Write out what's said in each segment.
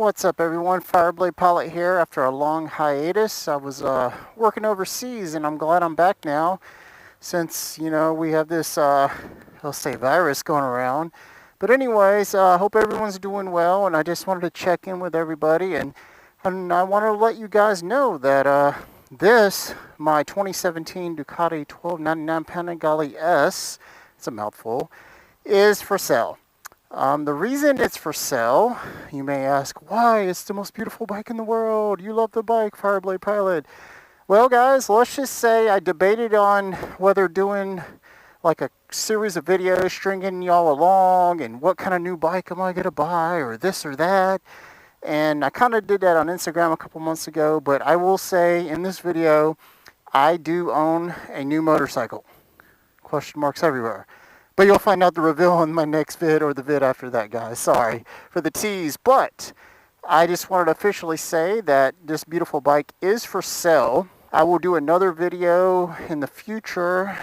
What's up, everyone? Fireblade Pilot here. After a long hiatus, I was working overseas, and I'm glad I'm back now, since we have this let's say virus going around. But anyways, hope everyone's doing well, and I just wanted to check in with everybody, and I want to let you guys know that my 2017 Ducati 1299 Panigale S, it's a mouthful, is for sale. The reason it's for sale, you may ask, why? It's the most beautiful bike in the world. You love the bike, Fireblade Pilot. Well, guys, let's just say I debated on whether doing like a series of videos stringing y'all along and what kind of new bike am I going to buy or this or that. And I kind of did that on Instagram a couple months ago, but I will say in this video, I do own a new motorcycle. Question marks everywhere. But you'll find out the reveal in my next vid or the vid after that, guys. Sorry for the tease. But I just wanted to officially say that this beautiful bike is for sale. I will do another video in the future,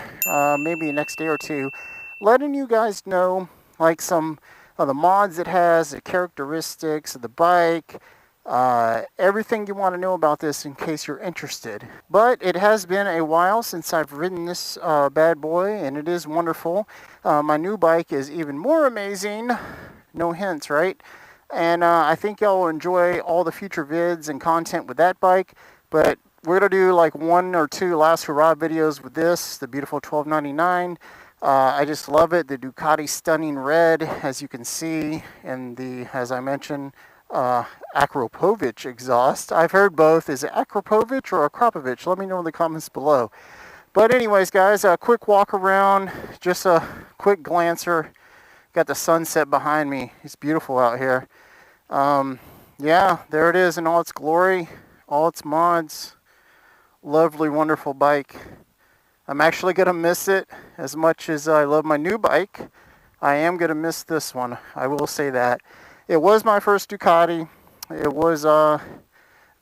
maybe the next day or two, letting you guys know like some of the mods it has, the characteristics of the bike, everything you want to know about this in case you're interested. But it has been a while since I've ridden this bad boy, and it is wonderful. My new bike is even more amazing. No hints, right? And I think y'all will enjoy all the future vids and content with that bike. But we're going to do like 1 or 2 last hurrah videos with this, the beautiful 1299. I just love it. The Ducati stunning red, as you can see, and the, as I mentioned, Akropovich exhaust. I've heard both. Is it Akropovich or Akropovich? Let me know in the comments below. But anyways, guys, a quick walk around, just a quick glancer. Got the sunset behind me. It's beautiful out here. Yeah, there it is in all its glory, all its mods. Lovely, wonderful bike. I'm actually going to miss it as much as I love my new bike. I am going to miss this one. I will say that. It was my first Ducati. It was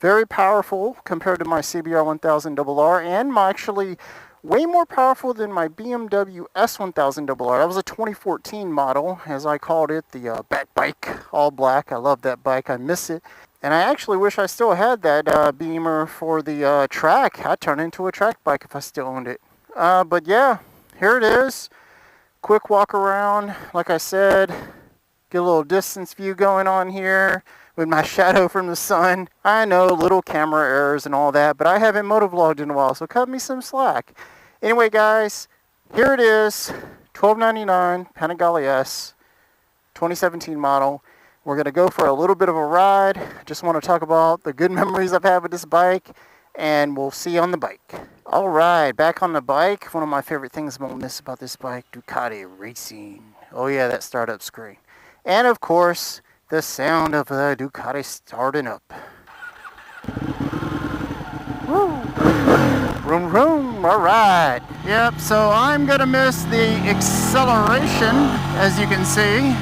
very powerful compared to my CBR 1000RR, and actually way more powerful than my BMW S1000RR. That was a 2014 model, as I called it, the Bat Bike, all black. I love that bike. I miss it. And I actually wish I still had that Beamer for the track. I'd turn it into a track bike if I still owned it. But yeah, here it is. Quick walk around. Like I said, get a little distance view going on here with my shadow from the sun. I know, little camera errors and all that, but I haven't motovlogged in a while, so cut me some slack. Anyway, guys, here it is, 1299 Panigale S, 2017 model. We're going to go for a little bit of a ride. Just want to talk about the good memories I've had with this bike, and we'll see you on the bike. All right, back on the bike. One of my favorite things I won't miss about this bike, Ducati Racing. Oh yeah, that startup screen. And of course, the sound of the Ducati starting up. Woo! Vroom, vroom, all right. Yep, so I'm gonna miss the acceleration, as you can see,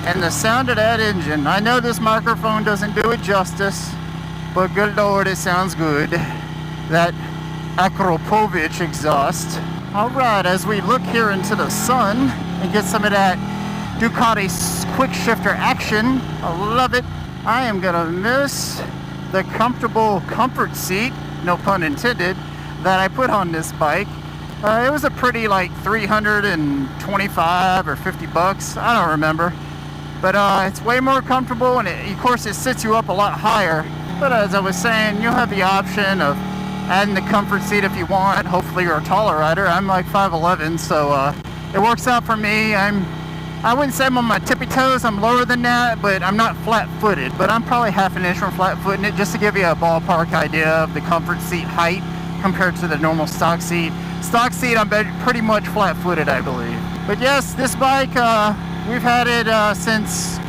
and the sound of that engine. I know this microphone doesn't do it justice, but good Lord, it sounds good. That Akropovich exhaust. All right, as we look here into the sun and get some of that Ducati quick shifter action, I love it. I am gonna miss the comfortable comfort seat, no pun intended, that I put on this bike. It was a pretty like 325 or 50 bucks, I don't remember. But it's way more comfortable, and of course it sits you up a lot higher. But as I was saying, you'll have the option of adding the comfort seat if you want. Hopefully you're a taller rider. I'm like 5'11", so it works out for me. I wouldn't say I'm on my tippy toes, I'm lower than that, but I'm not flat-footed. But I'm probably half an inch from flat-footing it, just to give you a ballpark idea of the comfort seat height compared to the normal stock seat. Stock seat, I'm pretty much flat-footed, I believe. But yes, this bike, we've had it since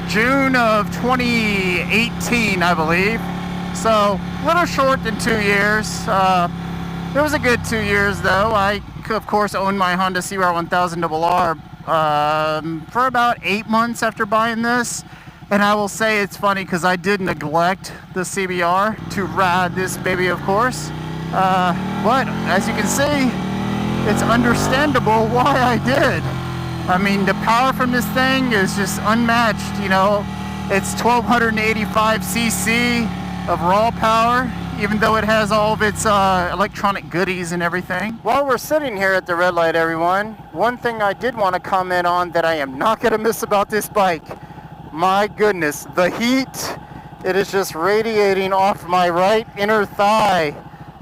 June of 2018, I believe. So, a little short than 2 years. It was a good 2 years, though. I, of course, owned my Honda CBR 1000RR for about 8 months after buying this. And I will say it's funny because I did neglect the CBR to ride this baby, of course. But as you can see, it's understandable why I did. I mean, the power from this thing is just unmatched, you know. It's 1285 cc of raw power, even though it has all of its electronic goodies and everything. While we're sitting here at the red light, everyone, one thing I did want to comment on that I am not going to miss about this bike, my goodness, the heat. It is just radiating off my right inner thigh.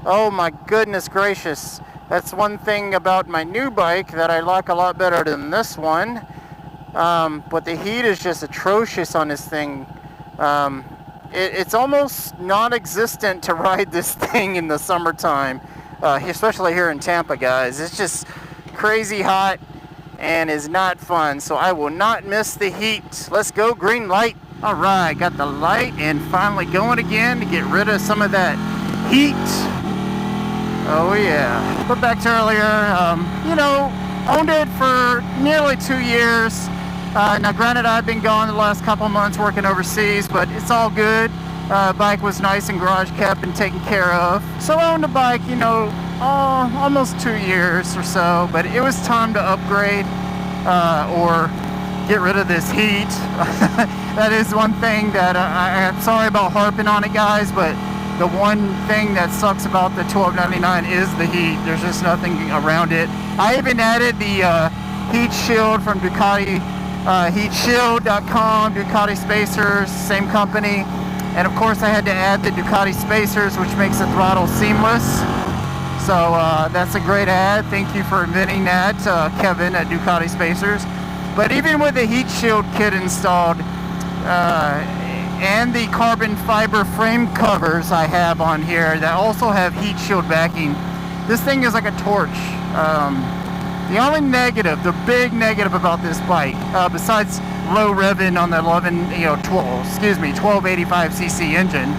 Oh my goodness gracious. That's one thing about my new bike that I like a lot better than this one. But the heat is just atrocious on this thing. It's almost non-existent to ride this thing in the summertime, especially here in Tampa, guys. It's just crazy hot and is not fun, so I will not miss the heat. Let's go, green light. All right, got the light and finally going again to get rid of some of that heat. Oh yeah. But back to earlier, you know, owned it for nearly 2 years. Now granted, I've been gone the last couple months working overseas, but it's all good. Bike was nice and garage kept and taken care of. So I owned the bike, you know, almost 2 years or so, but it was time to upgrade or get rid of this heat. That is one thing that I'm sorry about harping on it, guys, but the one thing that sucks about the 1299 is the heat. There's just nothing around it. I even added the heat shield from Ducati, heatshield.com, Ducati spacers, same company. And of course I had to add the Ducati spacers, which makes the throttle seamless. So that's a great ad. Thank you for inventing that, Kevin at Ducati Spacers. But even with the heat shield kit installed, and the carbon fiber frame covers I have on here that also have heat shield backing, this thing is like a torch. The only negative, the big negative about this bike, besides low revving on the 1285 cc engine,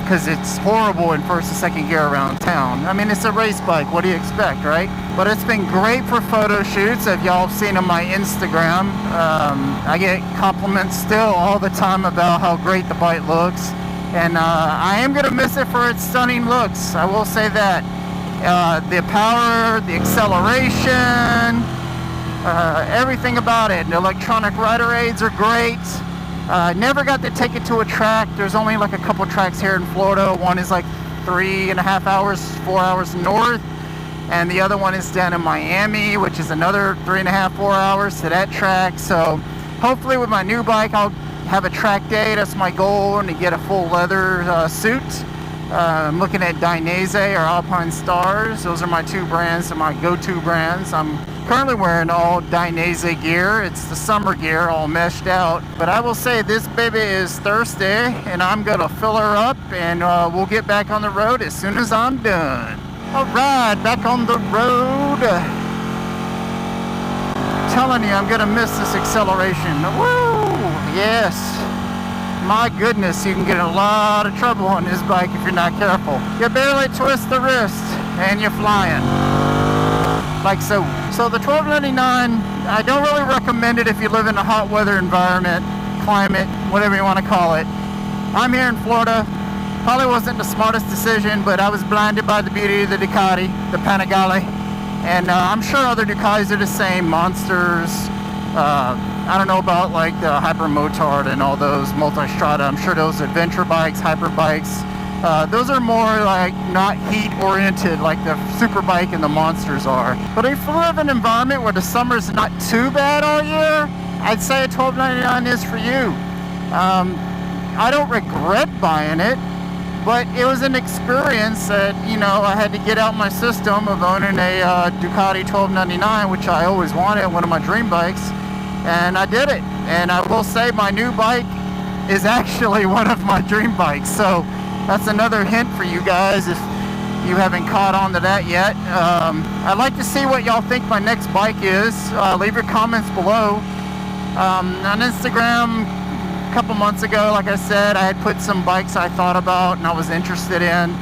because it's horrible in first and second gear around town. I mean, it's a race bike, what do you expect, right? But it's been great for photo shoots. If y'all have seen on my Instagram, I get compliments still all the time about how great the bike looks, and I am going to miss it for its stunning looks, I will say that. The power, the acceleration, everything about it. The electronic rider aids are great. Never got to take it to a track. There's only like a couple tracks here in Florida. One is like 3.5 hours, 4 hours north, and the other one is down in Miami, which is another 3.5, 4 hours to that track. So hopefully with my new bike I'll have a track day. That's my goal, and to get a full leather suit. I'm looking at Dainese or Alpine Stars. Those are my two brands, and my go-to brands. I'm currently wearing all Dainese gear. It's the summer gear, all meshed out. But I will say this baby is thirsty, and I'm gonna fill her up, and we'll get back on the road as soon as I'm done. All right, back on the road. Telling you, I'm gonna miss this acceleration. Woo! Yes. My goodness, you can get in a lot of trouble on this bike if you're not careful. You barely twist the wrist and you're flying. Like so. So the 1299, I don't really recommend it if you live in a hot weather environment, climate, whatever you want to call it. I'm here in Florida. Probably wasn't the smartest decision, but I was blinded by the beauty of the Ducati, the Panigale. And I'm sure other Ducatis are the same, Monsters. I don't know about like the Hyper Motard and all those Multistrada. I'm sure those adventure bikes, hyper bikes, those are more like not heat oriented like the super bike and the Monsters are. But if you live in an environment where the summer's not too bad all year, I'd say a 1299 is for you. I don't regret buying it, but it was an experience that, you know, I had to get out my system of owning a Ducati 1299, which I always wanted, one of my dream bikes. And I did it, and I will say my new bike is actually one of my dream bikes, so that's another hint for you guys if you haven't caught on to that yet. I'd like to see what y'all think my next bike is. Leave your comments below. On Instagram a couple months ago, like I said, I had put some bikes I thought about and I was interested in.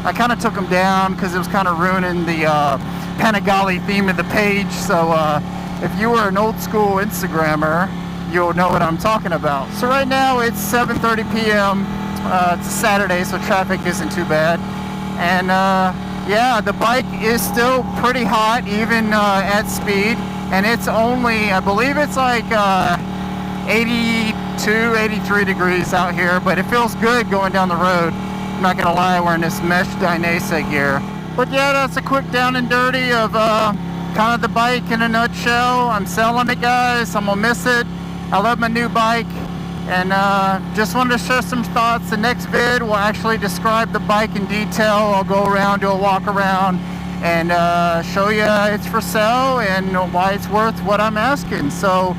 I kind of took them down because it was kind of ruining the Panigale theme of the page, so if you were an old school Instagrammer, you'll know what I'm talking about. So right now it's 7:30 p.m. It's a Saturday, so traffic isn't too bad. And yeah, the bike is still pretty hot, even at speed. And it's only, I believe it's like 82, 83 degrees out here, but it feels good going down the road. I'm not gonna lie, we're in this mesh Dynasa gear. But yeah, that's a quick down and dirty of kind of the bike in a nutshell. I'm selling it, guys. I'm gonna miss it. I love my new bike, and just wanted to share some thoughts. The next vid will actually describe the bike in detail. I'll go around, do a walk around, and show you it's for sale and why it's worth what I'm asking. So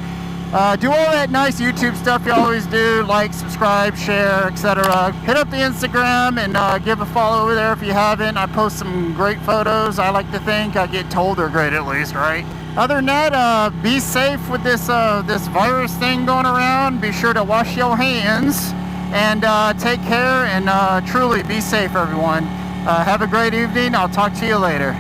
do all that nice YouTube stuff you always do, like, subscribe, share, etc. Hit up the Instagram and give a follow over there if you haven't. I post some great photos. I like to think. I get told they're great at least, right? Other than that, be safe with this virus thing going around. Be sure to wash your hands and take care, and truly be safe, everyone. Have a great evening. I'll talk to you later.